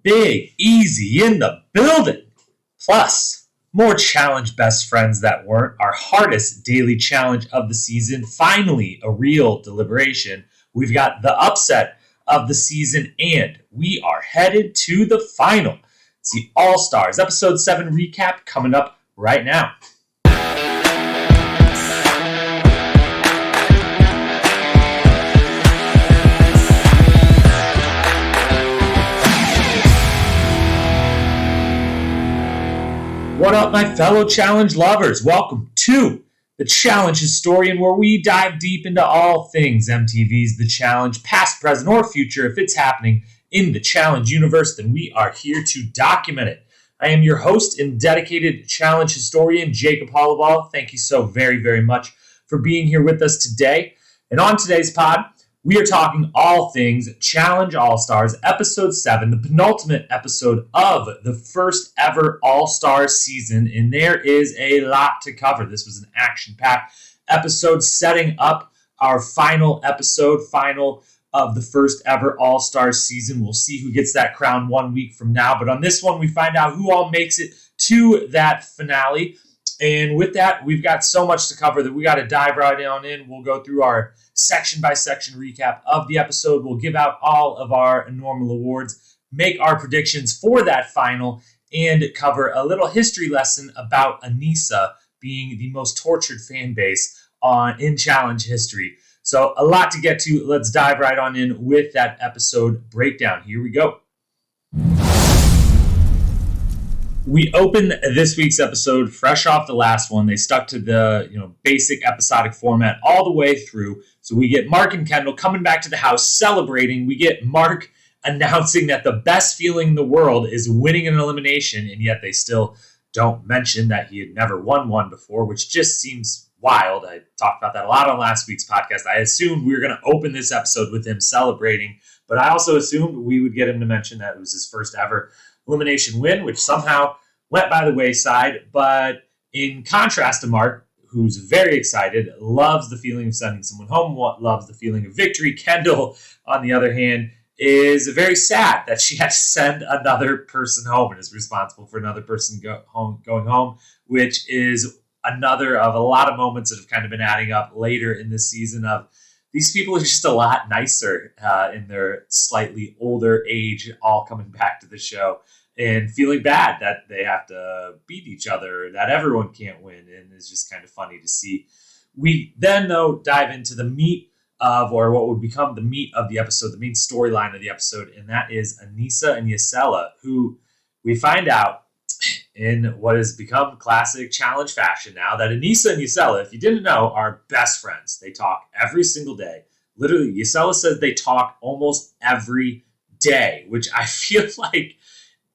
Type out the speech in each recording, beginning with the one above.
Big Easy in the building. Plus, more challenge best friends that weren't. Our hardest daily challenge of the season. Finally, a real deliberation. We've got the upset of the season, and we are headed to the final. It's the All-Stars Episode 7 recap coming up right now. What up, my fellow challenge lovers? Welcome to the Challenge Historian, where we dive deep into all things MTV's The Challenge, past, present, or future. If it's happening in the Challenge universe, then we are here to document it. I am your host and dedicated Challenge Historian, Jacob Hollowall. Thank you so very, very much for being here with us today. And on today's pod, we are talking all things Challenge All-Stars, Episode 7, the penultimate episode of the first ever All-Star season, and there is a lot to cover. This was an action-packed episode setting up our final episode, final of the first ever All-Star season. We'll see who gets that crown 1 week from now, but on this one, we find out who all makes it to that finale. And with that, we've got so much to cover that we got to dive right on in. We'll go through our section-by-section recap of the episode. We'll give out all of our normal awards, make our predictions for that final, and cover a little history lesson about Aneesa being the most tortured fan base in Challenge history. So a lot to get to. Let's dive right on in with that episode breakdown. Here we go. We open this week's episode fresh off the last one. They stuck to the basic episodic format all the way through. So we get Mark and Kendall coming back to the house celebrating. We get Mark announcing that the best feeling in the world is winning an elimination, and yet they still don't mention that he had never won one before, which just seems wild. I talked about that a lot on last week's podcast. I assumed we were going to open this episode with him celebrating, but I also assumed we would get him to mention that it was his first ever elimination win, which somehow went by the wayside. But in contrast to Mark, who's very excited, loves the feeling of sending someone home, loves the feeling of victory, Kendall, on the other hand, is very sad that she has to send another person home and is responsible for another person going home, which is another of a lot of moments that have kind of been adding up later in this season of these people are just a lot nicer in their slightly older age, all coming back to the show and feeling bad that they have to beat each other, that everyone can't win, and it's just kind of funny to see. We then, though, dive into the meat of, or what would become the meat of the episode, the main storyline of the episode, and that is Anissa and Yasela, who we find out in what has become classic Challenge fashion now, that Anissa and Yasela, if you didn't know, are best friends. They talk every single day. Literally, Yasela says they talk almost every day, which I feel like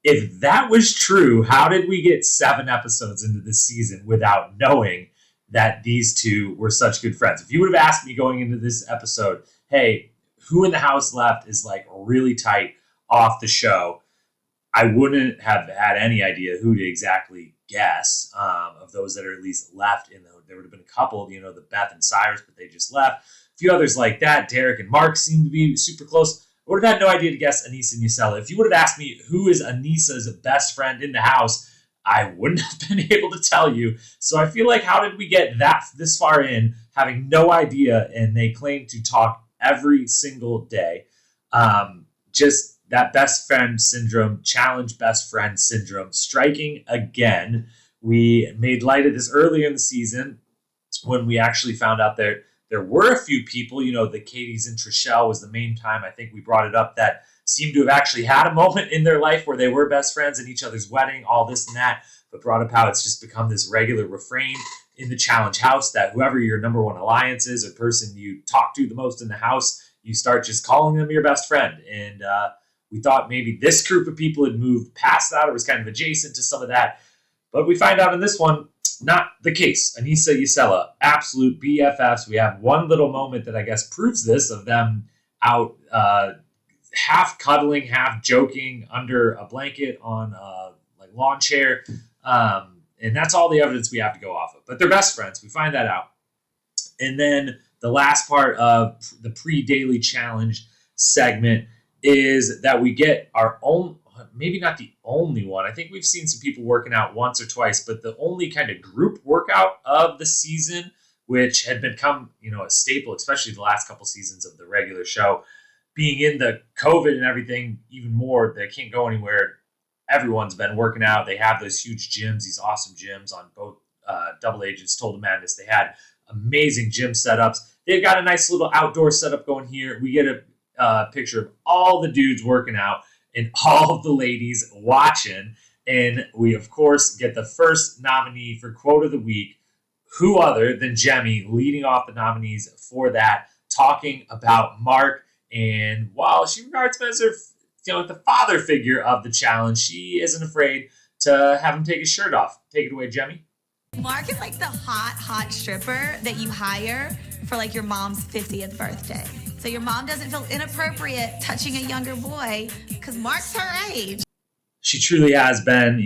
if that was true, how did we get 7 episodes into this season without knowing that these two were such good friends? If you would have asked me going into this episode, hey, who in the house left is like really tight off the show, I wouldn't have had any idea who to exactly guess of those that are at least left. There would have been a couple, the Beth and Cyrus, but they just left. A few others like that. Derek and Mark seem to be super close. I would have had no idea to guess Anissa and Yasela. If you would have asked me who is Anissa's best friend in the house, I wouldn't have been able to tell you. So I feel like, how did we get this far in, having no idea, and they claim to talk every single day? Just that best friend syndrome, Challenge best friend syndrome, striking again. We made light of this earlier in the season when we actually found out there were a few people, the Katie's and Trishelle was the main time I think we brought it up, that seemed to have actually had a moment in their life where they were best friends in each other's wedding, all this and that, but brought up how it's just become this regular refrain in the Challenge house that whoever your number one alliance is, or person you talk to the most in the house, you start just calling them your best friend. And we thought maybe this group of people had moved past that or was kind of adjacent to some of that. But we find out in this one, not the case. Anissa, Yasela, absolute BFFs. We have one little moment that I guess proves this, of them out half cuddling, half joking under a blanket on a lawn chair. And that's all the evidence we have to go off of. But they're best friends. We find that out. And then the last part of the pre-daily challenge segment is that we get our own maybe not the only one. I think we've seen some people working out once or twice, but the only kind of group workout of the season, which had become, a staple, especially the last couple seasons of the regular show, being in the COVID and everything even more, they can't go anywhere. Everyone's been working out. They have those huge gyms, these awesome gyms on both Double Agents, Total Madness. They had amazing gym setups. They've got a nice little outdoor setup going here. We get a picture of all the dudes working out and all of the ladies watching. And we, of course, get the first nominee for Quote of the Week. Who other than Jemmy leading off the nominees for that, talking about Mark. And while she regards him as her, the father figure of the challenge, she isn't afraid to have him take his shirt off. Take it away, Jemmy. Mark is like the hot stripper that you hire for like your mom's 50th birthday. So your mom doesn't feel inappropriate touching a younger boy because Mark's her age. She truly has been,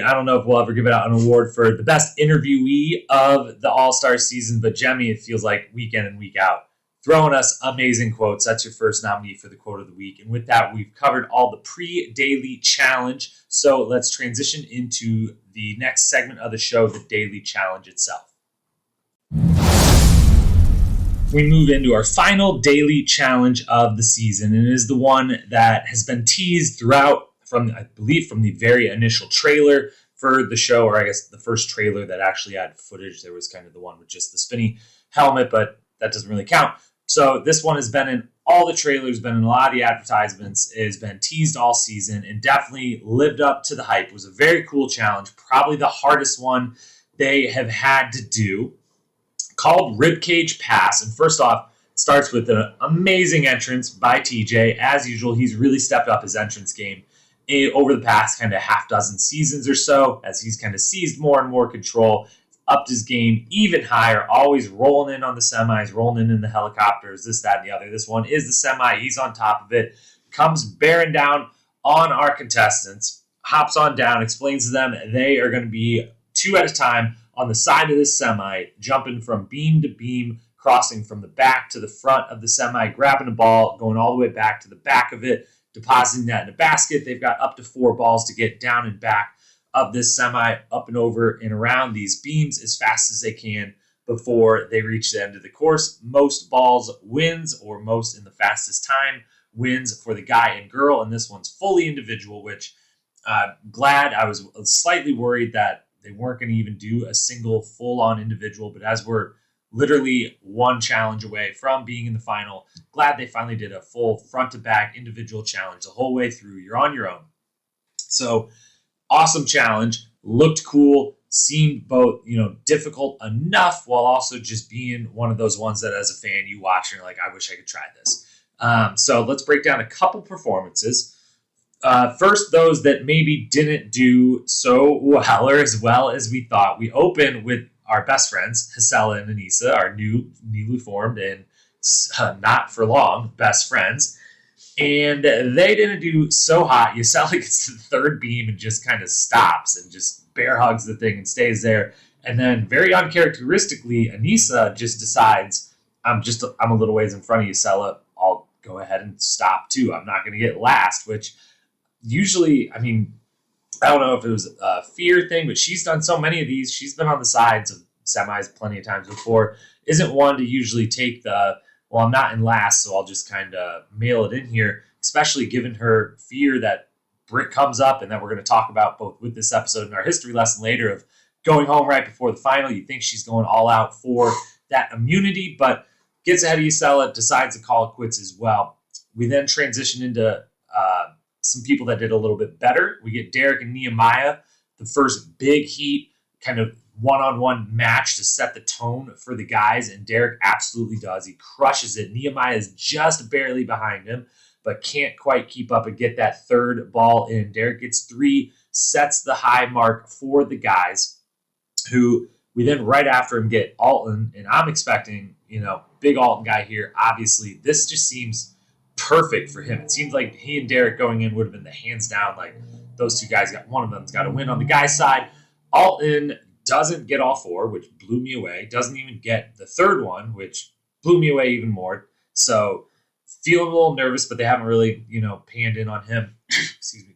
I don't know if we'll ever give out an award for the best interviewee of the All-Star season, but Jemmy, it feels like week in and week out, throwing us amazing quotes. That's your first nominee for the Quote of the Week. And with that, we've covered all the pre-daily challenge. So let's transition into the next segment of the show, the daily challenge itself. We move into our final daily challenge of the season, and it is the one that has been teased throughout from the very initial trailer for the show, or I guess the first trailer that actually had footage. There was kind of the one with just the spinny helmet, but that doesn't really count. So this one has been in all the trailers, been in a lot of the advertisements, has been teased all season, and definitely lived up to the hype. It was a very cool challenge, probably the hardest one they have had to do, called Ribcage Pass. And first off, it starts with an amazing entrance by TJ. As usual, he's really stepped up his entrance game over the past kind of half dozen seasons or so, as he's kind of seized more and more control, upped his game even higher, always rolling in on the semis, rolling in the helicopters, this, that, and the other. This one is the semi. He's on top of it, comes bearing down on our contestants, hops on down, explains to them they are going to be two at a time on the side of this semi, jumping from beam to beam, crossing from the back to the front of the semi, grabbing a ball, going all the way back to the back of it, depositing that in a basket. They've got up to 4 balls to get down and back of this semi, up and over and around these beams as fast as they can before they reach the end of the course. Most balls wins, or most in the fastest time wins for the guy and girl. And this one's fully individual, which glad. I was slightly worried that they weren't going to even do a single full-on individual, but as we're literally one challenge away from being in the final, glad they finally did a full front-to-back individual challenge the whole way through. You're on your own. So awesome challenge, looked cool, seemed both, difficult enough while also just being one of those ones that as a fan you watch and you're like, I wish I could try this. So let's break down a couple performances. First, those that maybe didn't do so well or as well as we thought. We open with our best friends, Yasela and Anissa, our newly formed and not for long best friends. And they didn't do so hot. Yasela gets to the third beam and just kind of stops and just bear hugs the thing and stays there. And then very uncharacteristically, Aneesa just decides, I'm a little ways in front of Yasela. I'll go ahead and stop too. I'm not going to get last, which usually, I don't know if it was a fear thing, but she's done so many of these. She's been on the sides of semis plenty of times before. Isn't one to usually take well, I'm not in last, so I'll just kind of mail it in here, especially given her fear that Britt comes up and that we're going to talk about both with this episode and our history lesson later of going home right before the final. You think she's going all out for that immunity, but gets ahead of Yasela, decides to call it quits as well. We then transition into some people that did a little bit better. We get Derek and Nehemiah, the first big heat kind of one-on-one match to set the tone for the guys, and Derek absolutely does. He crushes it. Nehemiah is just barely behind him, but can't quite keep up and get that third ball in. Derek gets 3, sets the high mark for the guys, who we then right after him get Alton, and I'm expecting, big Alton guy here. Obviously, this just seems perfect for him. It seems like he and Derek going in would have been the hands down, like those two guys one of them's got to win on the guy's side. Alton doesn't get all 4, which blew me away. Doesn't even get the third one, which blew me away even more. So feeling a little nervous, but they haven't really, panned in on him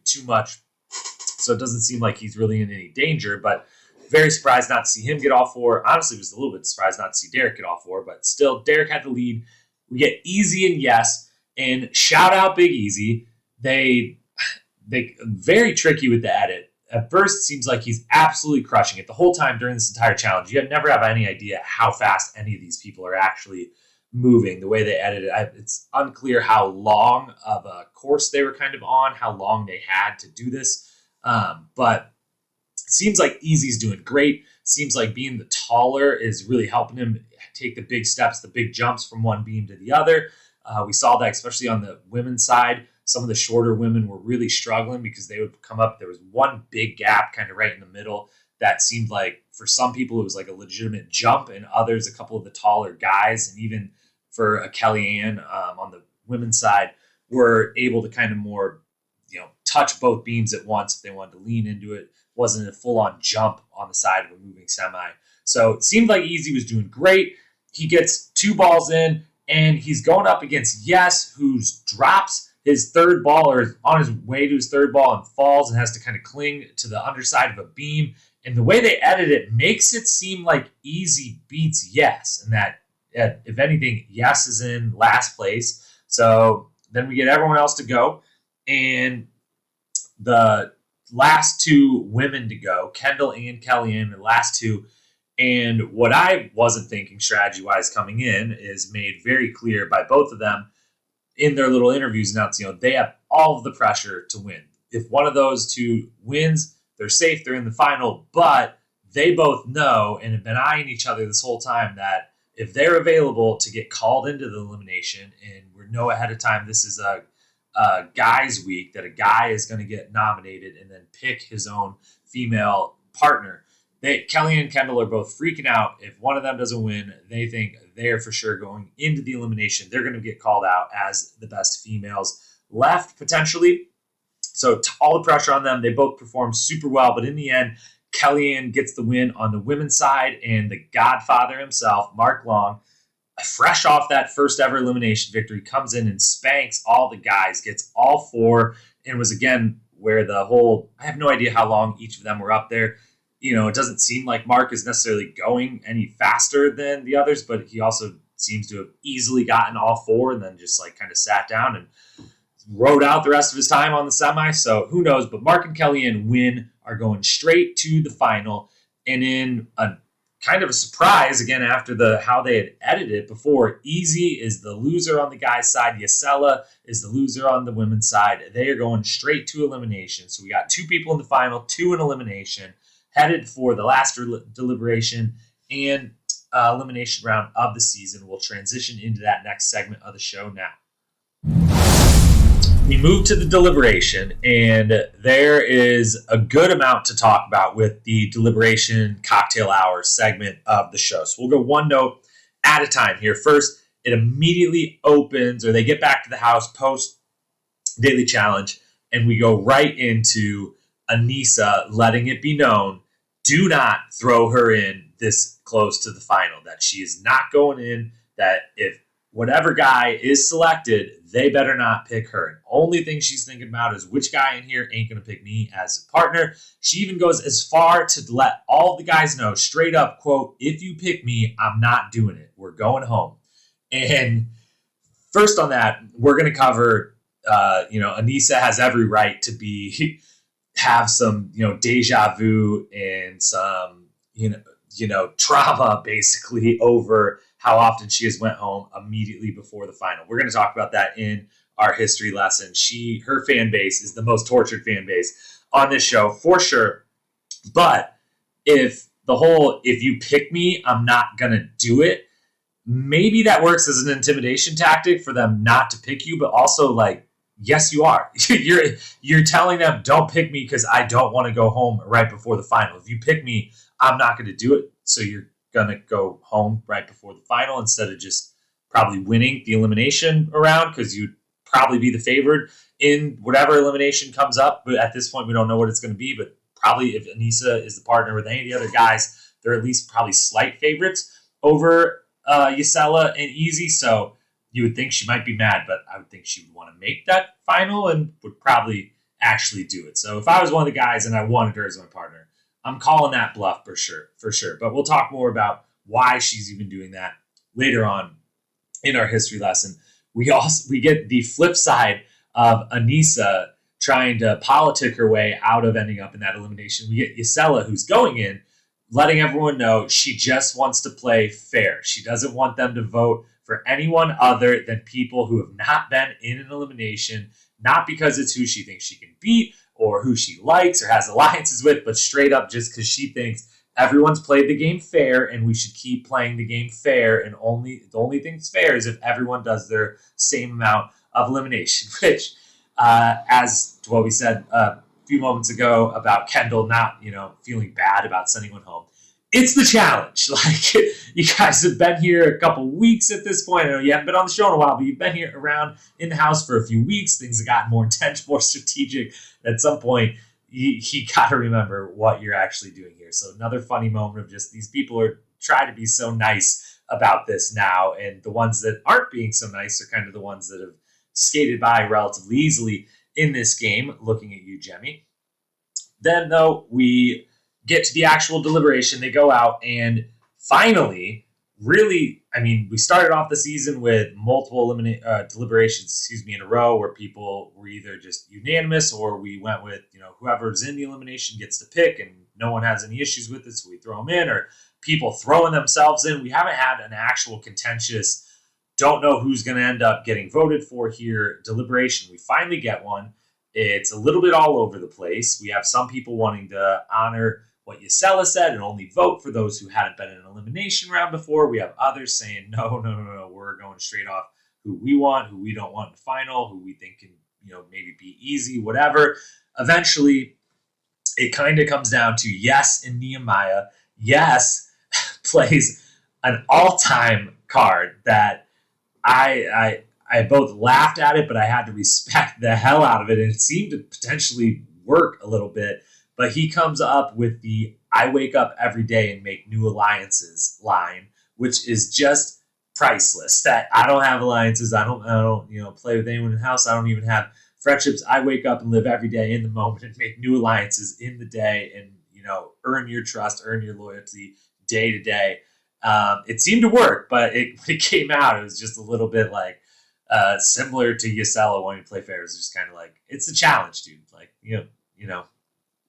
too much. So it doesn't seem like he's really in any danger, but very surprised not to see him get all four. Honestly, was a little bit surprised not to see Derek get all four, but still, Derek had the lead. We get Easy and Yes, and shout out Big Easy. They very tricky with the edit. At first, it seems like he's absolutely crushing it. The whole time during this entire challenge, you never have any idea how fast any of these people are actually moving, the way they edit it. It's unclear how long of a course they were kind of on, how long they had to do this. But it seems like Easy's doing great. Seems like being the taller is really helping him take the big steps, the big jumps from one beam to the other. We saw that especially on the women's side. Some of the shorter women were really struggling because they would come up. There was one big gap kind of right in the middle that seemed like for some people it was like a legitimate jump, and others, a couple of the taller guys, and even for a Kellyanne on the women's side, were able to kind of more, touch both beams at once if they wanted to lean into it. Wasn't a full-on jump on the side of a moving semi. So it seemed like Easy was doing great. He gets 2 balls in, and he's going up against Yes, who drops his third ball, or is on his way to his third ball, and falls and has to kind of cling to the underside of a beam. And the way they edit it makes it seem like Easy beats Yes, and that, if anything, Yes is in last place. So then we get everyone else to go, and the last 2 women to go, Kendall and Kellyanne, the last 2. And what I wasn't thinking strategy-wise coming in is made very clear by both of them in their little interviews announced, they have all of the pressure to win. If one of those 2 wins, they're safe, they're in the final, but they both know and have been eyeing each other this whole time that if they're available to get called into the elimination, and we know ahead of time this is a guy's week, that a guy is going to get nominated and then pick his own female partner. Kelly and Kendall are both freaking out. If one of them doesn't win, they think they're for sure going into the elimination. They're going to get called out as the best females left, potentially. So all the pressure on them. They both performed super well, but in the end, Kellyanne gets the win on the women's side, and the Godfather himself, Mark Long, fresh off that first ever elimination victory, comes in and spanks all the guys, gets all 4, and was again where the whole, I have no idea how long each of them were up there. It doesn't seem like Mark is necessarily going any faster than the others, but he also seems to have easily gotten all 4 and then just kind of sat down and rode out the rest of his time on the semi. So who knows? But Mark and Kellyanne win, are going straight to the final. And in a kind of a surprise, again, after how they had edited it before, Easy is the loser on the guy's side. Yasela is the loser on the women's side. They are going straight to elimination. So we got 2 people in the final, 2 in elimination, headed for the last deliberation and elimination round of the season. We'll transition into that next segment of the show now. We move to the deliberation, and there is a good amount to talk about with the deliberation cocktail hour segment of the show. So we'll go one note at a time here. First, it immediately opens, or they get back to the house post daily challenge, and we go right into Aneesa letting it be known, do not throw her in this close to the final, that she is not going in, that if whatever guy is selected, they better not pick her. And only thing she's thinking about is which guy in here ain't going to pick me as a partner. She even goes as far to let all the guys know straight up, quote, if you pick me, I'm not doing it. We're going home. And first on that, we're going to cover, Aneesa has every right to have some, deja vu and some, trauma basically over how often she has went home immediately before the final. We're going to talk about that in our history lesson. Her fan base is the most tortured fan base on this show for sure. But if you pick me, I'm not going to do it, maybe that works as an intimidation tactic for them not to pick you, but also yes, you are. You're telling them, don't pick me because I don't want to go home right before the final. If you pick me, I'm not going to do it. So you're going to go home right before the final instead of just probably winning the elimination round, because you'd probably be the favored in whatever elimination comes up. But at this point, we don't know what it's going to be. But probably if Aneesa is the partner with any of the other guys, they're at least probably slight favorites over Yasela and Easy. So you would think she might be mad, but I would think she would want to make that final and would probably actually do it. So if I was one of the guys and I wanted her as my partner, I'm calling that bluff for sure. But we'll talk more about why she's even doing that later on in our history lesson. We get the flip side of Aneesa trying to politic her way out of ending up in that elimination. We get Yasela, who's going in, letting everyone know she just wants to play fair. She doesn't want them to vote for anyone other than people who have not been in an elimination, not because it's who she thinks she can beat or who she likes or has alliances with, but straight up just because she thinks everyone's played the game fair and we should keep playing the game fair. And the only thing that's fair is if everyone does their same amount of elimination, which, as to what we said a few moments ago about Kendall not, feeling bad about sending one home. It's the challenge. Like, you guys have been here a couple weeks at this point. I know you haven't been on the show in a while, but you've been here around in the house for a few weeks. Things have gotten more intense, more strategic. At some point, you got to remember what you're actually doing here. So another funny moment of just these people are trying to be so nice about this now, and the ones that aren't being so nice are kind of the ones that have skated by relatively easily in this game. Looking at you, Jemmy. Then, though, we get to the actual deliberation. They go out and finally, really, we started off the season with multiple deliberations, in a row where people were either just unanimous or we went with, whoever's in the elimination gets to pick and no one has any issues with it, so we throw them in, or people throwing themselves in. We haven't had an actual contentious, don't know who's going to end up getting voted for here deliberation. We finally get one. It's a little bit all over the place. We have some people wanting to honor what Yasela said and only vote for those who hadn't been in an elimination round before. We have others saying, no, we're going straight off who we want, who we don't want in the final, who we think can, maybe be easy, whatever. Eventually, it kind of comes down to Yes and Nehemiah. Yes plays an all-time card that I both laughed at it, but I had to respect the hell out of it, and it seemed to potentially work a little bit. But he comes up with the I wake up every day and make new alliances line, which is just priceless. That I don't have alliances. I don't play with anyone in the house. I don't even have friendships. I wake up and live every day in the moment and make new alliances in the day and, earn your trust, earn your loyalty day to day. It seemed to work, but when it came out, it was just a little bit like similar to Yasela wanting to play fair. It was just kind of like, it's a challenge, dude. Like,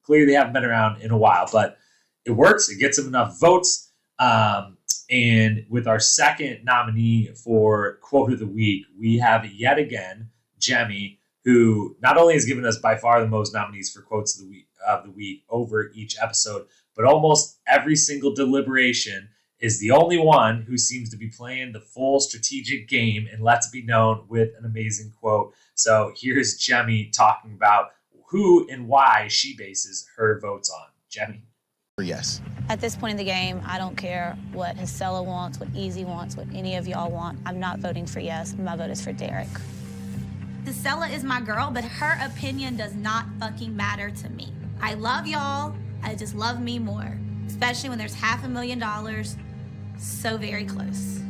clearly they haven't been around in a while, but it works. It gets them enough votes. And with our second nominee for Quote of the Week, we have yet again Jemmy, who not only has given us by far the most nominees for Quotes of the Week over each episode, but almost every single deliberation is the only one who seems to be playing the full strategic game and lets it be known with an amazing quote. So here's Jemmy talking about who and why she bases her votes on. Jemmy. Yes. At this point in the game, I don't care what Yasela wants, what Easy wants, what any of y'all want. I'm not voting for yes. My vote is for Derek. Yasela is my girl, but her opinion does not fucking matter to me. I love y'all. I just love me more, especially when there's $500,000 so very close.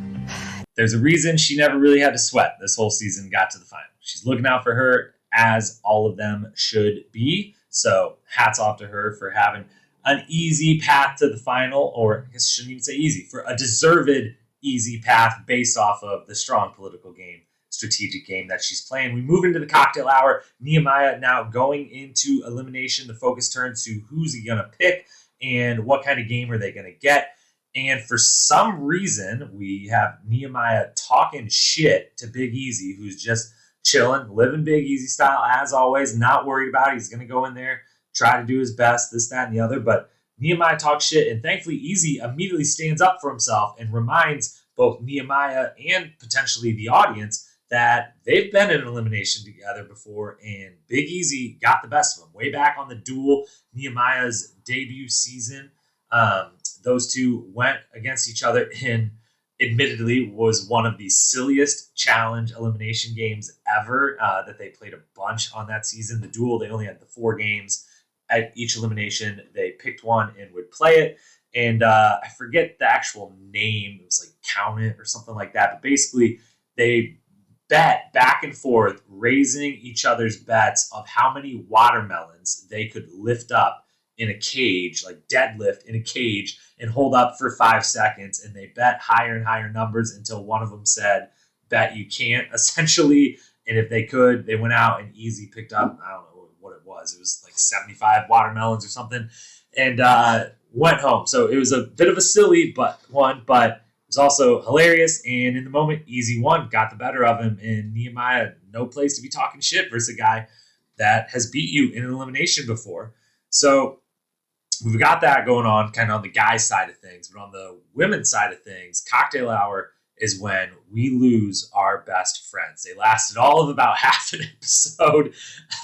There's a reason she never really had to sweat this whole season, got to the final. She's looking out for her, as all of them should be. So hats off to her for having an easy path to the final, or I guess I shouldn't even say easy, for a deserved easy path based off of the strong political game, strategic game that she's playing. We move into the cocktail hour. Nehemiah now going into elimination. The focus turns to who's he going to pick and what kind of game are they going to get. And for some reason, we have Nehemiah talking shit to Big Easy, who's just chilling, living Big Easy style as always, not worried about it. He's going to go in there, try to do his best, this, that, and the other. But Nehemiah talks shit, and thankfully Easy immediately stands up for himself and reminds both Nehemiah and potentially the audience that they've been in an elimination together before, and Big Easy got the best of them. Way back on the Duel, Nehemiah's debut season, those two went against each other in, admittedly, was one of the silliest challenge elimination games ever that they played a bunch on that season. The Duel, they only had the 4 games at each elimination. They picked one and would play it. And I forget the actual name. It was like Count It or something like that. But basically, they bet back and forth, raising each other's bets of how many watermelons they could lift up in a cage, like deadlift in a cage, and hold up for 5 seconds. And they bet higher and higher numbers until one of them said, bet you can't, essentially. And if they could, they went out and easy picked up, I don't know what it was. It was like 75 watermelons or something, and went home. So it was a bit of a silly one, but it was also hilarious. And in the moment, easy won, got the better of him. And Nehemiah, no place to be talking shit versus a guy that has beat you in an elimination before. So we've got that going on kind of on the guys' side of things. But on the women's side of things, cocktail hour is when we lose our best friends. They lasted all of about half an episode,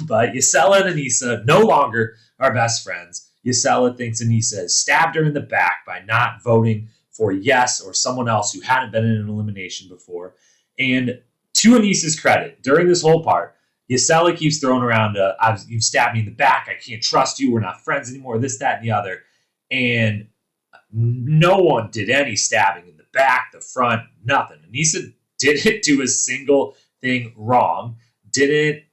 but Yasela and Aneesa no longer are best friends. Yasela thinks Aneesa has stabbed her in the back by not voting for Yes or someone else who hadn't been in an elimination before. And to Aneesa's credit, during this whole part, Yasela keeps throwing around, you've stabbed me in the back, I can't trust you, we're not friends anymore, this, that, and the other. And no one did any stabbing in the back, the front, nothing. Aneesa didn't do a single thing wrong.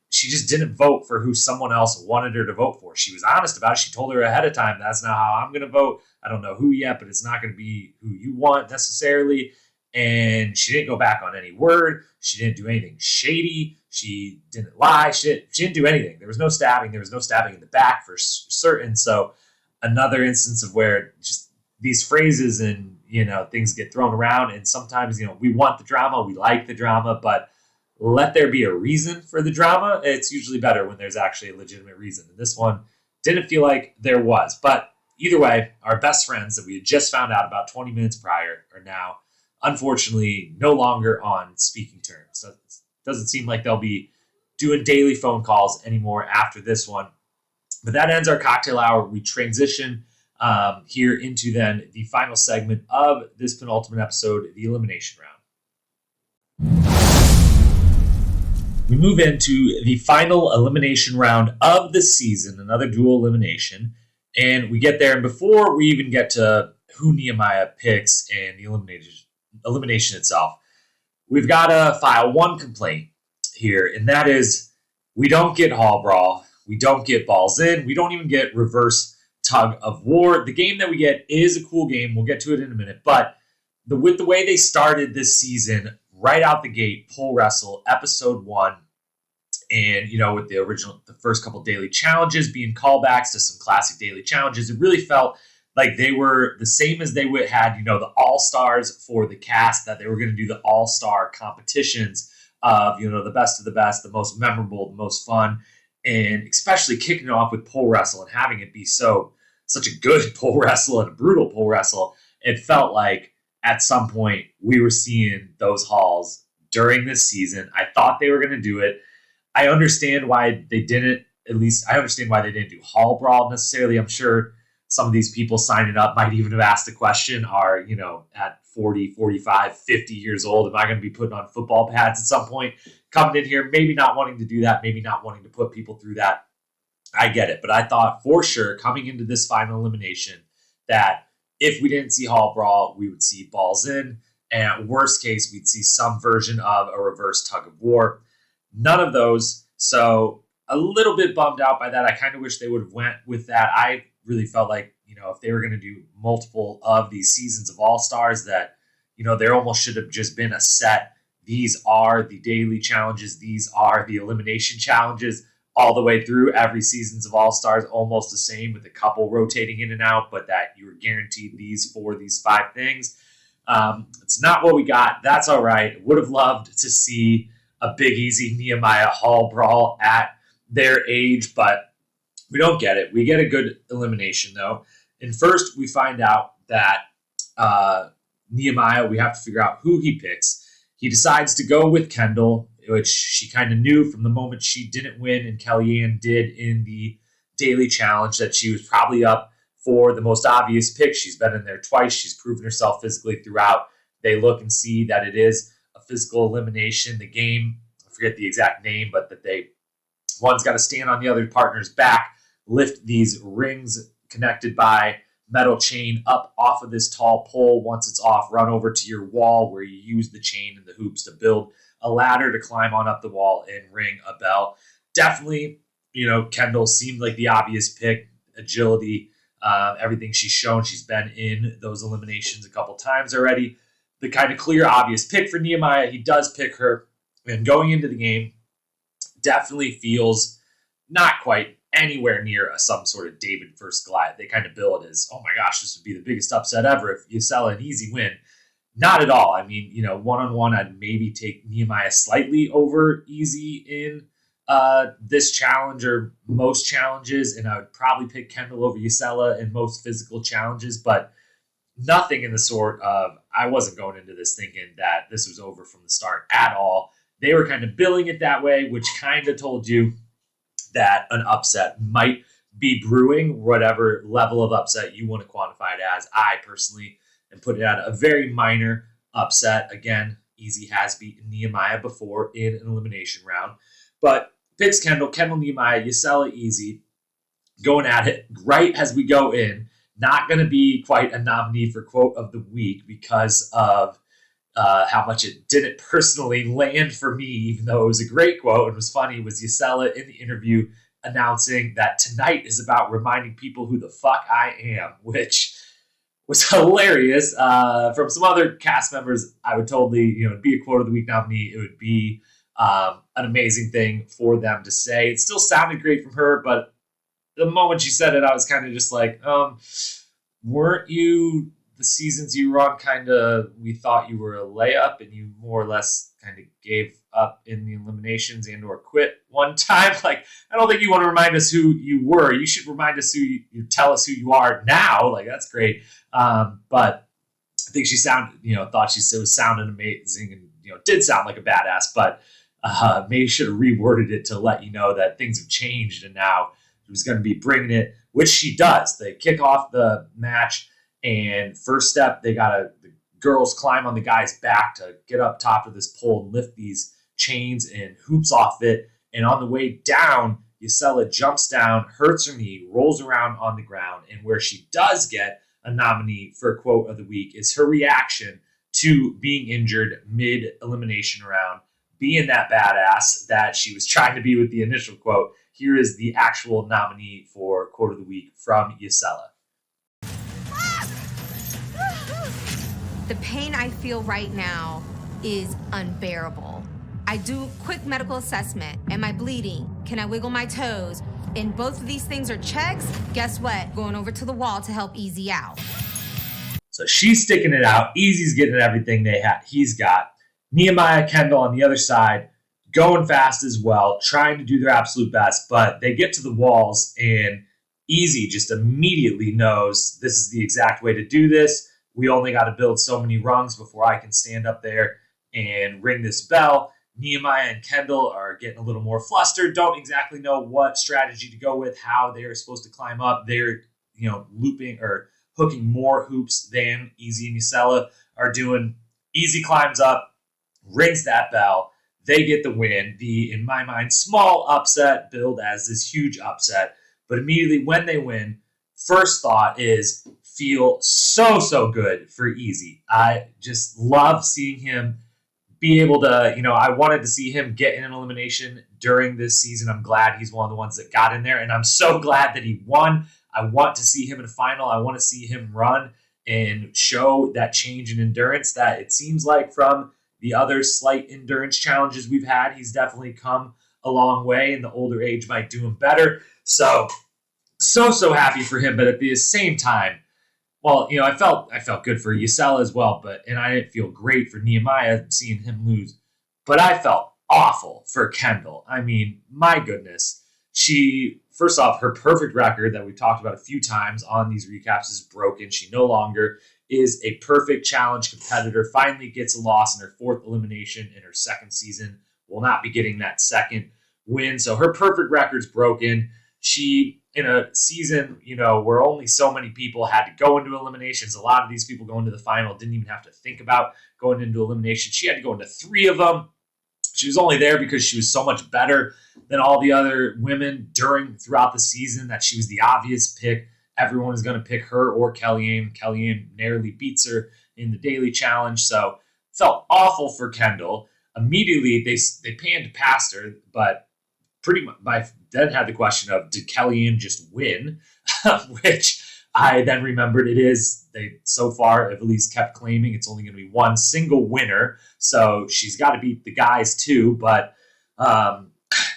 She just didn't vote for who someone else wanted her to vote for. She was honest about it. She told her ahead of time, that's not how I'm going to vote. I don't know who yet, but it's not going to be who you want necessarily. And she didn't go back on any word. She didn't do anything shady. She didn't lie. She didn't do anything. There was no stabbing. There was no stabbing in the back for certain. So another instance of where just these phrases and, things get thrown around. And sometimes, we want the drama. We like the drama, but let there be a reason for the drama. It's usually better when there's actually a legitimate reason. And this one didn't feel like there was. But either way, our best friends that we had just found out about 20 minutes prior are now, unfortunately, no longer on speaking terms. So it doesn't seem like they'll be doing daily phone calls anymore after this one. But that ends our cocktail hour. We transition here into then the final segment of this penultimate episode, the elimination round. We move into the final elimination round of the season, another dual elimination. And we get there, and before we even get to who Nehemiah picks and the elimination itself, we've got to file one complaint here, and that is we don't get Hall Brawl, we don't get Balls In, we don't even get Reverse Tug of War. The game that we get is a cool game. We'll get to it in a minute, but with the way they started this season, right out the gate, Pole Wrestle, episode 1, and, with the first couple daily challenges being callbacks to some classic daily challenges, it really felt like they were the same as they had, the All-Stars for the cast, that they were going to do the All-Star competitions of, the best of the best, the most memorable, the most fun, and especially kicking it off with pole wrestle and having it be such a good pole wrestle and a brutal pole wrestle. It felt like at some point we were seeing those halls during this season. I thought they were going to do it. I understand why they didn't, at least I understand why they didn't do Hall Brawl necessarily. I'm sure some of these people signing up might even have asked the question, are, at 40, 45, 50 years old, am I going to be putting on football pads at some point? Coming in here, maybe not wanting to do that, maybe not wanting to put people through that. I get it. But I thought for sure coming into this final elimination that if we didn't see Hall Brawl, we would see Balls In. And at worst case, we'd see some version of a Reverse Tug of War. None of those. So a little bit bummed out by that. I kind of wish they would have went with that. I really felt like, if they were going to do multiple of these seasons of All-Stars, that, there almost should have just been a set. These are the daily challenges. These are the elimination challenges all the way through. Every seasons of All-Stars almost the same, with a couple rotating in and out, but that you were guaranteed these 5 things. It's not what we got. That's all right. Would have loved to see a Big Easy Nehemiah Hall Brawl at their age, but we don't get it. We get a good elimination, though. And first, we find out that Nehemiah, we have to figure out who he picks. He decides to go with Kendall, which she kind of knew from the moment she didn't win and Kellyanne did in the daily challenge that she was probably up for the most obvious pick. She's been in there twice. She's proven herself physically throughout. They look and see that it is a physical elimination. The game, I forget the exact name, but that one's got to stand on the other partner's back, lift these rings connected by metal chain up off of this tall pole. Once it's off, run over to your wall where you use the chain and the hoops to build a ladder to climb on up the wall and ring a bell. Definitely, Kendall seemed like the obvious pick. Agility, everything she's shown. She's been in those eliminations a couple times already. The kind of clear, obvious pick for Nehemiah. He does pick her. And going into the game, definitely feels not quite anywhere near some sort of David versus Goliath. They kind of bill it as, oh my gosh, this would be the biggest upset ever if Yasela an easy win. Not at all. I mean, one-on-one, I'd maybe take Nehemiah slightly over easy in this challenge or most challenges, and I would probably pick Kendall over Yasela in most physical challenges, but nothing in the sort of, I wasn't going into this thinking that this was over from the start at all. They were kind of billing it that way, which kind of told you that an upset might be brewing, whatever level of upset you want to quantify it as. I personally am putting it at a very minor upset. Again, Easy has beaten Nehemiah before in an elimination round, but picks Kendall, Nehemiah, Yasela Easy, going at it right as we go in. Not going to be quite a nominee for quote of the week because of how much it didn't personally land for me, even though it was a great quote and was funny, was Yasela in the interview announcing that tonight is about reminding people who the fuck I am, which was hilarious. From some other cast members, I would totally, it'd be a quote of the week nominee. It would be an amazing thing for them to say. It still sounded great from her, but the moment she said it, I was kind of just like, weren't you the seasons you were on kind of, we thought you were a layup and you more or less kind of gave up in the eliminations and or quit one time? Like, I don't think you want to remind us who you were. You should remind us you tell us who you are now. Like, that's great. But I think she thought she was sounding amazing and, did sound like a badass, but maybe should have reworded it to let you know that things have changed and now she was going to be bringing it, which she does. They kick off the match, and first step, the girls climb on the guy's back to get up top of this pole and lift these chains and hoops off it. And on the way down, Yasela jumps down, hurts her knee, rolls around on the ground. And where she does get a nominee for quote of the week is her reaction to being injured mid-elimination round, being that badass that she was trying to be with the initial quote. Here is the actual nominee for quote of the week from Yasela. The pain I feel right now is unbearable. I do quick medical assessment. Am I bleeding? Can I wiggle my toes? And both of these things are checks. Guess what? Going over to the wall to help Easy out. So she's sticking it out. Easy's getting everything he's got. Nehemiah, Kendall on the other side, going fast as well, trying to do their absolute best, but they get to the walls and Easy just immediately knows this is the exact way to do this. We only got to build so many rungs before I can stand up there and ring this bell. Nehemiah and Kendall are getting a little more flustered, don't exactly know what strategy to go with, how they're supposed to climb up. They're, looping or hooking more hoops than Easy and Yasela are doing. Easy climbs up, rings that bell. They get the win. The, in my mind, small upset billed as this huge upset. But immediately when they win, first thought is feel so good for Easy. I just love seeing him be able to, I wanted to see him get in an elimination during this season. I'm glad he's one of the ones that got in there, and I'm so glad that he won. I want to see him in a final. I want to see him run and show that change in endurance that it seems like from the other slight endurance challenges we've had, he's definitely come a long way, and the older age might do him better. So happy for him, but at the same time, well, I felt good for Yasela as well, and I didn't feel great for Nehemiah seeing him lose, but I felt awful for Kendall. I mean, my goodness. First off, her perfect record that we've talked about a few times on these recaps is broken. She no longer is a perfect challenge competitor, finally gets a loss in her fourth elimination in her second season, will not be getting that second win. So her perfect record's broken. She, in a season, where only so many people had to go into eliminations, a lot of these people going to the final didn't even have to think about going into elimination. She had to go into 3 of them. She was only there because she was so much better than all the other women throughout the season that she was the obvious pick. Everyone is going to pick her or Kellyanne. Kellyanne narrowly beats her in the daily challenge. So felt awful for Kendall. immediately they panned past her, but pretty much then had the question of, did Kellyanne just win? Which I then remembered they so far have at least kept claiming it's only going to be one single winner. So she's got to beat the guys too, but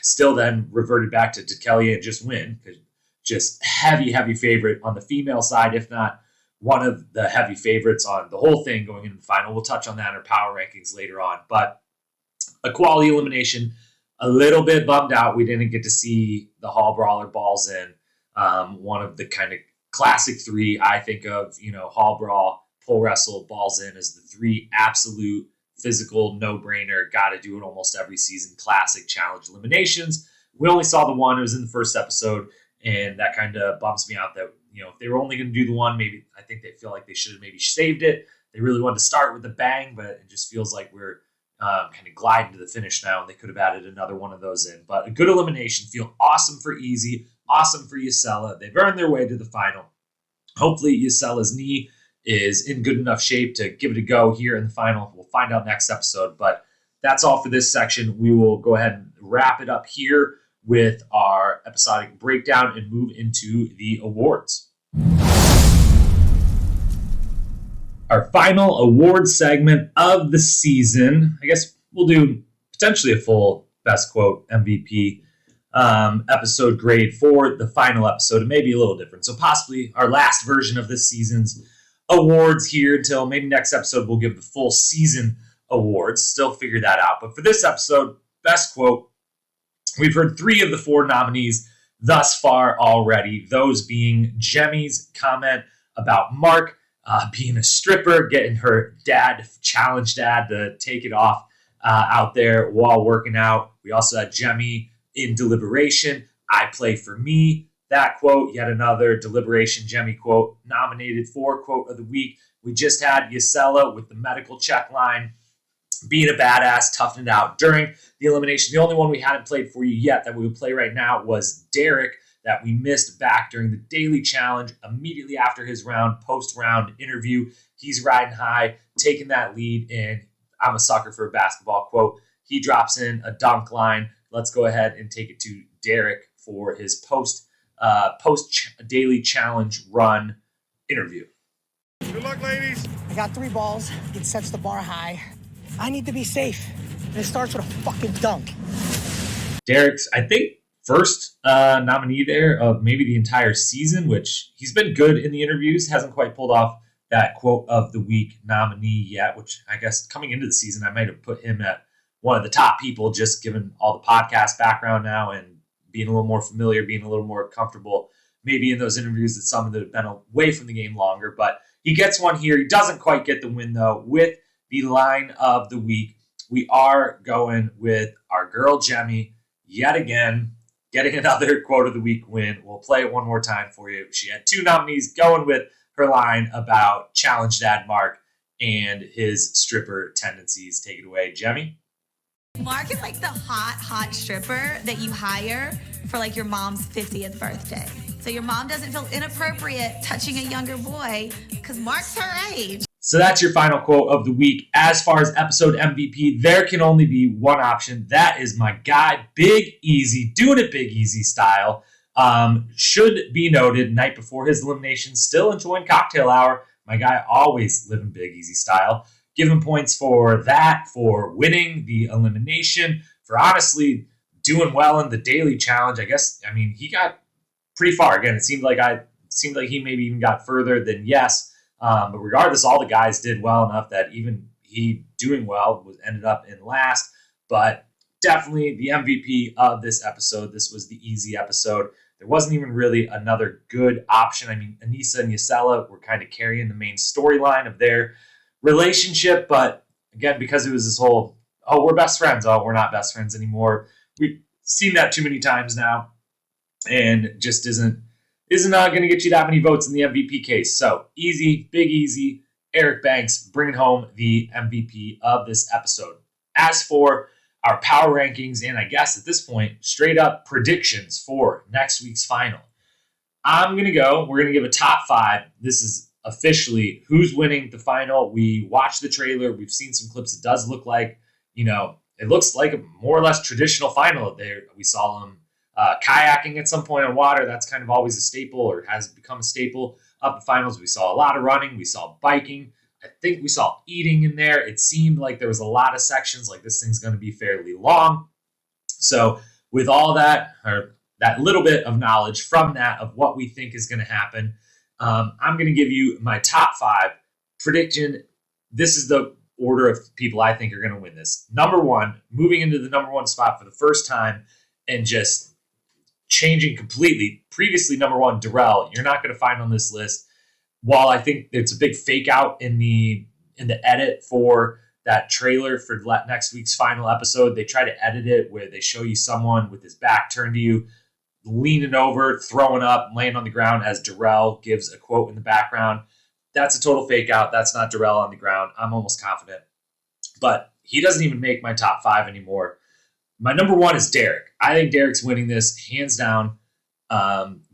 still then reverted back to, did Kellyanne just win? Because just heavy favorite on the female side, if not one of the heavy favorites on the whole thing going into the final. We'll touch on that in our power rankings later on. But a quality elimination, a little bit bummed out we didn't get to see the Hall Brawler balls in. One of the kind of classic three I think of, Hall Brawl, pole wrestle, balls in as the three absolute physical no-brainer, got to do it almost every season, classic challenge eliminations. We only saw the one, it was in the first episode, and that kind of bumps me out that, if they were only going to do the one, maybe I think they feel like they should have maybe saved it. They really wanted to start with a bang, but it just feels like we're kind of gliding to the finish now, and they could have added another one of those in. But a good elimination, feel awesome for Easy, awesome for Yasela. They've earned their way to the final. Hopefully Yasela's knee is in good enough shape to give it a go here in the final. We'll find out next episode, but that's all for this section. We will go ahead and wrap it up here with our episodic breakdown and move into the awards. Our final awards segment of the season. I guess we'll do potentially a full best quote MVP episode grade for the final episode. It may be a little different. So possibly our last version of this season's awards here until maybe next episode we'll give the full season awards. Still figure that out. But for this episode, best quote, we've heard 3 of the 4 nominees thus far already. Those being Jemmy's comment about Mark being a stripper, getting her challenge dad to take it off out there while working out. We also had Jemmy in Deliberation, I play for me. That quote, yet another Deliberation Jemmy quote nominated for quote of the week. We just had Yasela with the medical check line, being a badass, toughing it out during the elimination. The only one we hadn't played for you yet that we would play right now was Derek, that we missed back during the daily challenge immediately after his post-round interview. He's riding high, taking that lead, and I'm a sucker for a basketball quote. He drops in a dunk line. Let's go ahead and take it to Derek for his post-daily challenge run interview. Good luck, ladies. I got 3 balls. It sets the bar high. I need to be safe. And it starts with a fucking dunk. Derek's, I think, first nominee there of maybe the entire season, which he's been good in the interviews, hasn't quite pulled off that quote of the week nominee yet, which I guess coming into the season, I might have put him at one of the top people, just given all the podcast background now and being a little more familiar, being a little more comfortable, maybe in those interviews that some that have been away from the game longer. But he gets one here. He doesn't quite get the win, though, with the line of the week. We are going with our girl, Jemmy, yet again, getting another quote of the week win. We'll play it one more time for you. She had 2 nominees going with her line about challenge dad Mark and his stripper tendencies. Take it away, Jemmy. Mark is like the hot stripper that you hire for like your mom's 50th birthday. So your mom doesn't feel inappropriate touching a younger boy because Mark's her age. So that's your final quote of the week. As far as episode MVP, there can only be one option. That is my guy, Big Easy, doing it Big Easy style. Should be noted, night before his elimination, still enjoying cocktail hour. My guy always living Big Easy style. Give him points for that, for winning the elimination, for honestly doing well in the daily challenge. I mean, he got pretty far. Again, it seemed like he maybe even got further than yes. But regardless, all the guys did well enough that even he doing well ended up in last. But definitely the MVP of this episode. This was the easy episode. There wasn't even really another good option. I mean, Anissa and Yasela were kind of carrying the main storyline of their relationship. But again, because it was this whole, oh, we're best friends. Oh, we're not best friends anymore. We've seen that too many times now. And just isn't going to get you that many votes in the MVP case. So easy, Big Easy, Eric Banks bringing home the MVP of this episode. As for our power rankings, and I guess at this point, straight up predictions for next week's final. We're going to give a top 5. This is officially who's winning the final. We watched the trailer. We've seen some clips. It does look like, it looks like a more or less traditional final. There, we saw them kayaking at some point on water. That's kind of always a staple, or has become a staple of the finals. We saw a lot of running. We saw biking. I think we saw eating in there. It seemed like there was a lot of sections, like this thing's going to be fairly long. So with all that, or that little bit of knowledge from that of what we think is going to happen, I'm going to give you my top 5 prediction. This is the order of people I think are going to win this. Number 1, moving into the number 1 spot for the first time and just changing completely. Previously, number 1, Darrell, you're not going to find on this list. While I think it's a big fake out in the edit for that trailer for next week's final episode, they try to edit it where they show you someone with his back turned to you, leaning over, throwing up, laying on the ground as Darrell gives a quote in the background. That's a total fake out. That's not Darrell on the ground. I'm almost confident. But he doesn't even make my top 5 anymore. My number 1 is Derek. I think Derek's winning this hands down.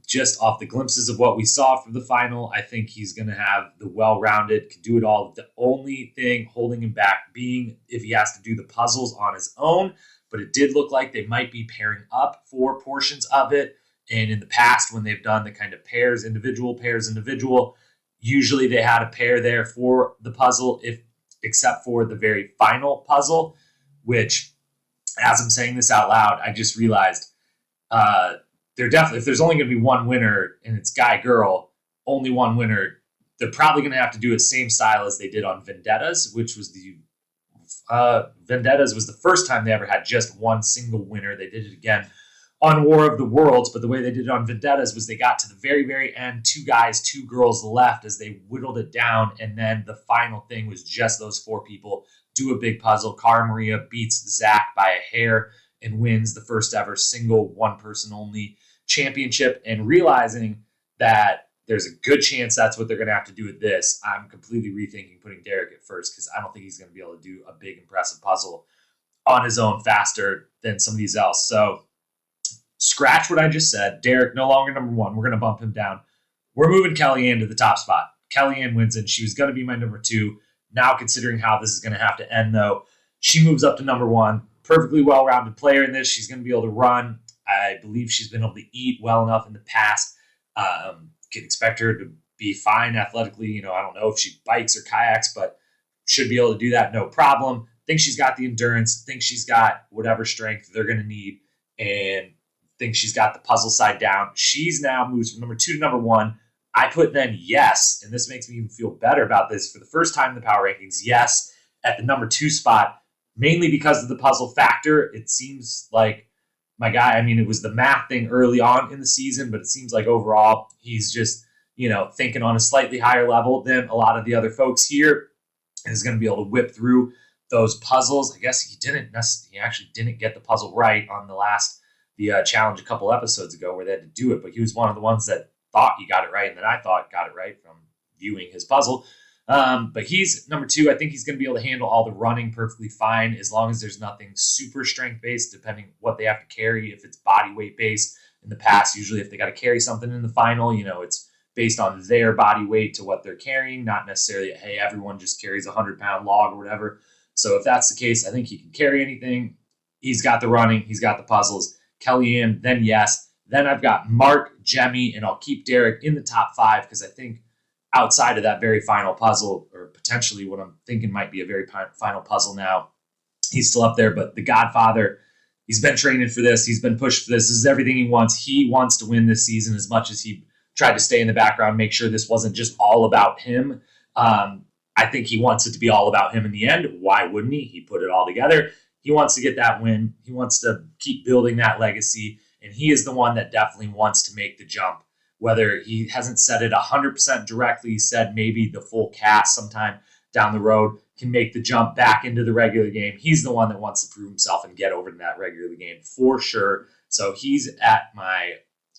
Just off the glimpses of what we saw for the final, I think he's going to have the well-rounded, can do it all. The only thing holding him back being if he has to do the puzzles on his own, but it did look like they might be pairing up for portions of it. And in the past, when they've done the kind of pairs, individual, usually they had a pair there for the puzzle, except for the very final puzzle, which, as I'm saying this out loud, I just realized they're definitely, if there's only going to be one winner and it's guy-girl, only one winner, they're probably going to have to do it same style as they did on Vendettas, which was Vendettas was the first time they ever had just one single winner. They did it again on War of the Worlds, but the way they did it on Vendettas was they got to the very, very end, 2 guys, 2 girls left as they whittled it down, and then the final thing was just those 4 people do a big puzzle. Cara Maria beats Zach by a hair and wins the first ever single one-person-only championship. And realizing that there's a good chance that's what they're going to have to do with this, I'm completely rethinking putting Derek at first, because I don't think he's going to be able to do a big, impressive puzzle on his own faster than some of these else. So scratch what I just said. Derek, no longer number 1. We're going to bump him down. We're moving Kellyanne to the top spot. Kellyanne wins it. She was going to be my number 2. Now, considering how this is going to have to end, though, she moves up to number 1. Perfectly well-rounded player in this. She's going to be able to run. I believe she's been able to eat well enough in the past. Can expect her to be fine athletically. I don't know if she bikes or kayaks, but should be able to do that no problem. Think she's got the endurance. Think she's got whatever strength they're going to need, and think she's got the puzzle side down. She's now moves from number 2 to number 1. I put then Yes, and this makes me even feel better about this for the first time in the power rankings. Yes, at the number 2 spot, mainly because of the puzzle factor. It seems like my guy, I mean, it was the math thing early on in the season, but it seems like overall he's just, thinking on a slightly higher level than a lot of the other folks here, and is going to be able to whip through those puzzles. I guess he actually didn't get the puzzle right on the challenge a couple episodes ago where they had to do it, but he was one of the ones that thought he got it right and that I thought got it right from viewing his puzzle. But he's number 2. I think he's going to be able to handle all the running perfectly fine, as long as there's nothing super strength based, depending what they have to carry. If it's body weight based in the past, usually if they got to carry something in the final, it's based on their body weight to what they're carrying, not necessarily, hey, everyone just carries a 100-pound log or whatever. So if that's the case, I think he can carry anything. He's got the running. He's got the puzzles. Kellyanne, then Yes. Then I've got Mark, Jemmy, and I'll keep Derek in the top 5, because I think outside of that very final puzzle, or potentially what I'm thinking might be a very final puzzle now, he's still up there. But the Godfather, he's been training for this. He's been pushed for this. This is everything he wants. He wants to win this season as much as he tried to stay in the background, make sure this wasn't just all about him. I think he wants it to be all about him in the end. Why wouldn't he? He put it all together. He wants to get that win. He wants to keep building that legacy. And he is the one that definitely wants to make the jump. Whether he hasn't said it 100% directly, he said maybe the full cast sometime down the road can make the jump back into the regular game. He's the one that wants to prove himself and get over to that regular game for sure. So he's at my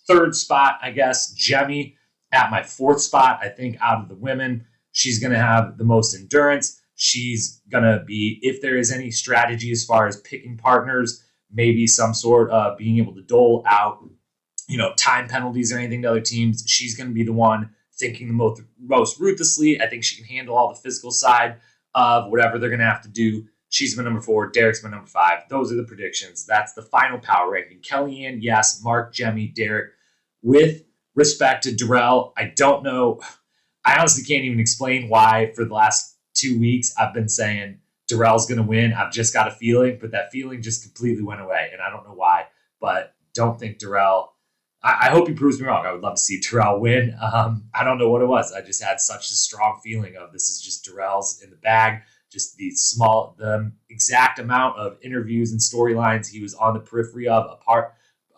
3rd spot, I guess. Jemmy at my 4th spot. I think out of the women, she's going to have the most endurance. She's going to be, if there is any strategy as far as picking partners, maybe some sort of being able to dole out, time penalties or anything to other teams, she's going to be the one thinking the most ruthlessly. I think she can handle all the physical side of whatever they're going to have to do. She's my number 4. Derek's my number 5. Those are the predictions. That's the final power ranking. Kellyanne, yes. Mark, Jemmy, Derek. With respect to Darrell, I don't know. I honestly can't even explain why for the last 2 weeks I've been saying Darrell's going to win. I've just got a feeling, but that feeling just completely went away, and I don't know why. But don't think Darrell. I hope he proves me wrong. I would love to see Darrell win. I don't know what it was. I just had such a strong feeling of this is just Darrell's in the bag. Just the exact amount of interviews and storylines he was on the periphery of, a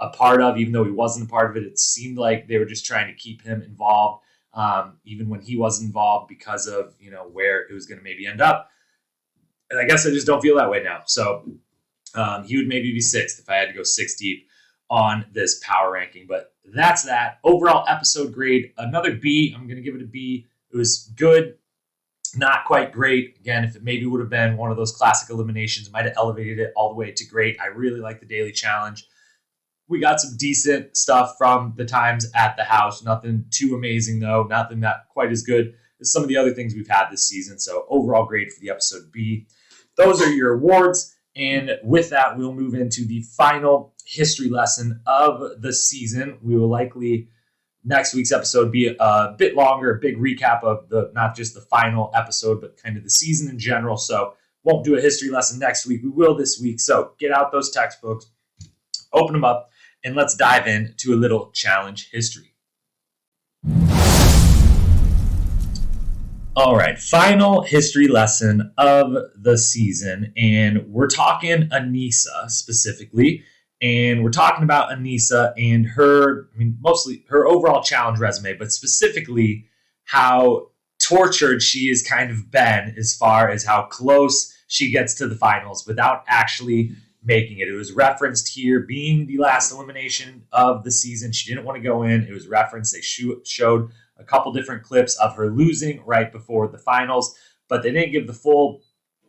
part of, even though he wasn't a part of it. It seemed like they were just trying to keep him involved, even when he wasn't involved because of where it was going to maybe end up. And I guess I just don't feel that way now. So he would maybe be 6th if I had to go 6 deep on this power ranking. But that's that. Overall episode grade, another B. I'm going to give it a B. It was good, not quite great. Again, if it maybe would have been one of those classic eliminations, might have elevated it all the way to great. I really like the daily challenge. We got some decent stuff from the times at the house. Nothing too amazing, though. Nothing not quite as good as some of the other things we've had this season. So overall grade for the episode B. Those are your awards. And with that, we'll move into the final history lesson of the season. We will likely, next week's episode, be a bit longer, a big recap of not just the final episode, but kind of the season in general. So won't do a history lesson next week. We will this week. So get out those textbooks, open them up, and let's dive into a little challenge history. All right, final history lesson of the season, and we're talking Aneesa specifically, and we're talking about Aneesa and mostly her overall challenge resume, but specifically how tortured she has kind of been as far as how close she gets to the finals without actually making it. It was referenced here being the last elimination of the season. She didn't want to go in. It was referenced. They showed a couple different clips of her losing right before the finals, but they didn't give the full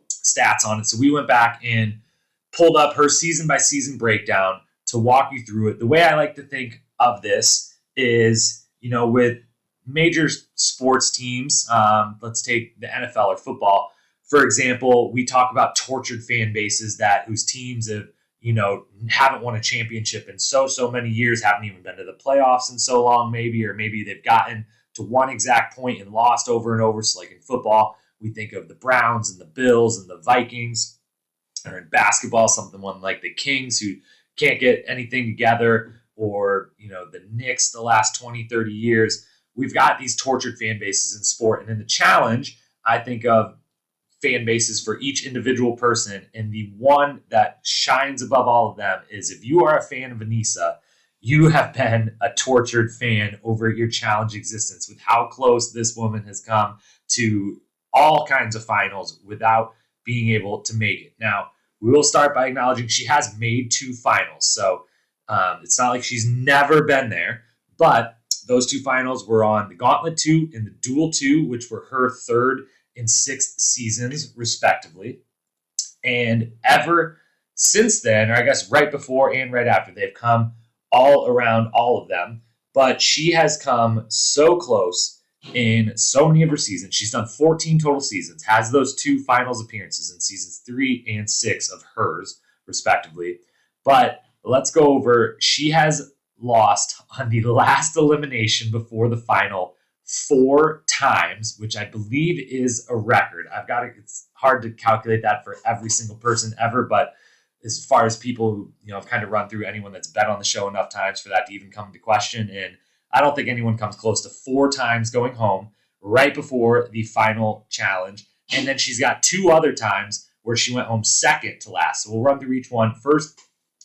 stats on it. So we went back and pulled up her season by season breakdown to walk you through it. The way I like to think of this is, with major sports teams, let's take the NFL or football, for example. We talk about tortured fan bases whose teams have, haven't won a championship in so many years, haven't even been to the playoffs in so long, or maybe they've gotten to one exact point and lost over and over. So like in football, we think of the Browns and the Bills and the Vikings, or in basketball, something like the Kings who can't get anything together, or, the Knicks the last 20, 30 years. We've got these tortured fan bases in sport. And in the challenge, I think of fan bases for each individual person. And the one that shines above all of them is if you are a fan of Aneesa, you have been a tortured fan over your challenge existence with how close this woman has come to all kinds of finals without being able to make it. Now, we will start by acknowledging she has made 2 finals. So it's not like she's never been there, but those 2 finals were on the Gauntlet 2 and the Duel 2, which were her 3rd and 6th seasons, respectively. And ever since then, or I guess right before and right after, they've come all around all of them. But she has come so close in so many of her seasons. She's done 14 total seasons, has those 2 finals appearances in seasons 3 and 6 of hers, respectively. But let's go over, she has lost on the last elimination before the final 4 times, which I believe is a record. It's hard to calculate that for every single person ever, but as far as people who, I've kind of run through anyone that's been on the show enough times for that to even come into question. And I don't think anyone comes close to 4 times going home right before the final challenge. And then she's got 2 other times where she went home second to last. So we'll run through each one. First,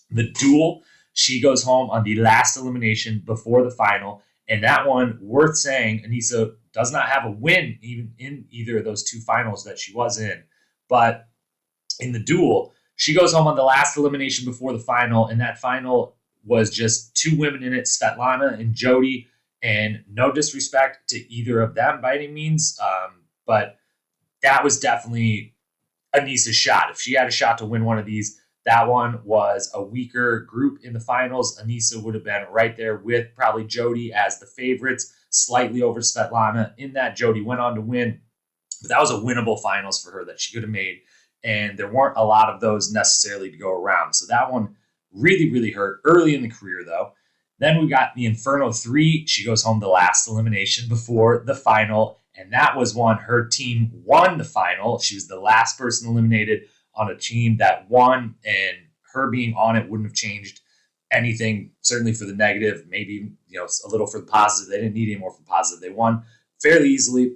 the Duel. She goes home on the last elimination before the final. And that one, worth saying, Aneesa does not have a win even in either of those 2 finals that she was in. But in the Duel, she goes home on the last elimination before the final, and that final was just 2 women in it, Svetlana and Jody, and no disrespect to either of them by any means, but that was definitely Aneesa's shot. If she had a shot to win one of these, that one was a weaker group in the finals. Aneesa would have been right there with probably Jody as the favorites, slightly over Svetlana in that. Jody went on to win, but that was a winnable finals for her that she could have made. and there weren't a lot of those necessarily to go around. So that one really, really hurt early in the career, though. Then we got the Inferno 3. She goes home the last elimination before the final, and that was one her team won the final. She was the last person eliminated on a team that won, and her being on it wouldn't have changed anything, certainly for the negative, maybe a little for the positive. They didn't need any more for positive. They won fairly easily,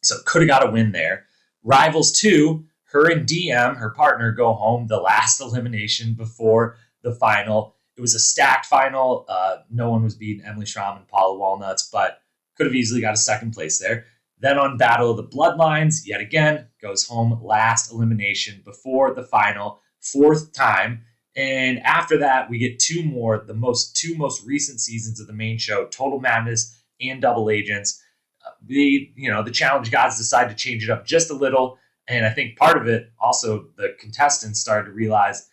so could have got a win there. Rivals 2, her and DM, her partner, go home the last elimination before the final. It was a stacked final. No one was beating Emily Schramm and Paula Walnuts, but could have easily got a second place there. Then on Battle of the Bloodlines, yet again, goes home last elimination before the final, 4th time. And after that, we get two most recent seasons of the main show, Total Madness and Double Agents. The challenge gods decided to change it up just a little. And I think part of it, also the contestants started to realize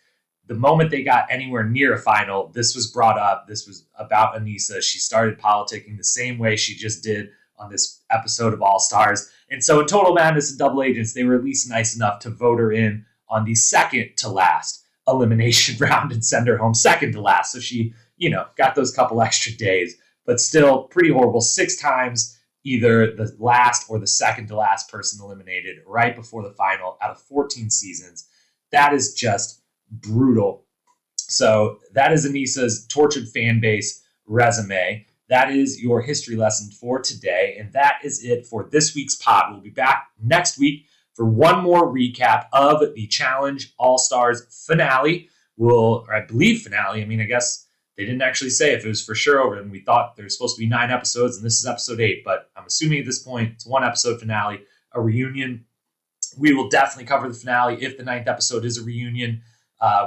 the moment they got anywhere near a final, this was brought up. This was about Aneesa. She started politicking the same way she just did on this episode of All Stars. And so in Total Madness and Double Agents, they were at least nice enough to vote her in on the second to last elimination round and send her home second to last. So she, got those couple extra days, but still pretty horrible. 6 times, either the last or the second to last person eliminated right before the final out of 14 seasons. That is just brutal. So that is Aneesa's tortured fan base resume. That is your history lesson for today. And that is it for this week's pod. We'll be back next week for one more recap of the Challenge All-Stars finale. I believe finale. I mean, I guess they didn't actually say if it was for sure over, and we thought there was supposed to be 9 episodes, and this is episode 8. But I'm assuming at this point it's 1 episode finale, a reunion. We will definitely cover the finale if the 9th episode is a reunion.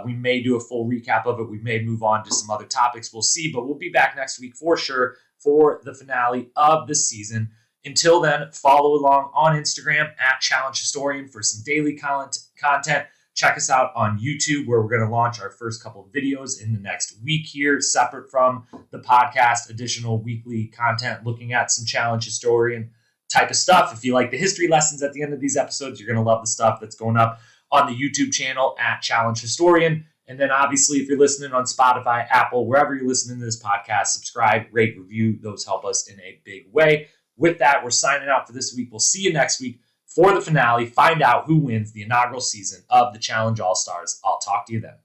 We may do a full recap of it. We may move on to some other topics. We'll see, but we'll be back next week for sure for the finale of the season. Until then, follow along on Instagram at Challenge Historian for some daily content. Check us out on YouTube, where we're going to launch our first couple of videos in the next week here, separate from the podcast, additional weekly content looking at some Challenge Historian type of stuff. If you like the history lessons at the end of these episodes, you're going to love the stuff that's going up on the YouTube channel at Challenge Historian. And then obviously, if you're listening on Spotify, Apple, wherever you're listening to this podcast, subscribe, rate, review. Those help us in a big way. With that, we're signing out for this week. We'll see you next week for the finale. Find out who wins the inaugural season of the Challenge All-Stars. I'll talk to you then.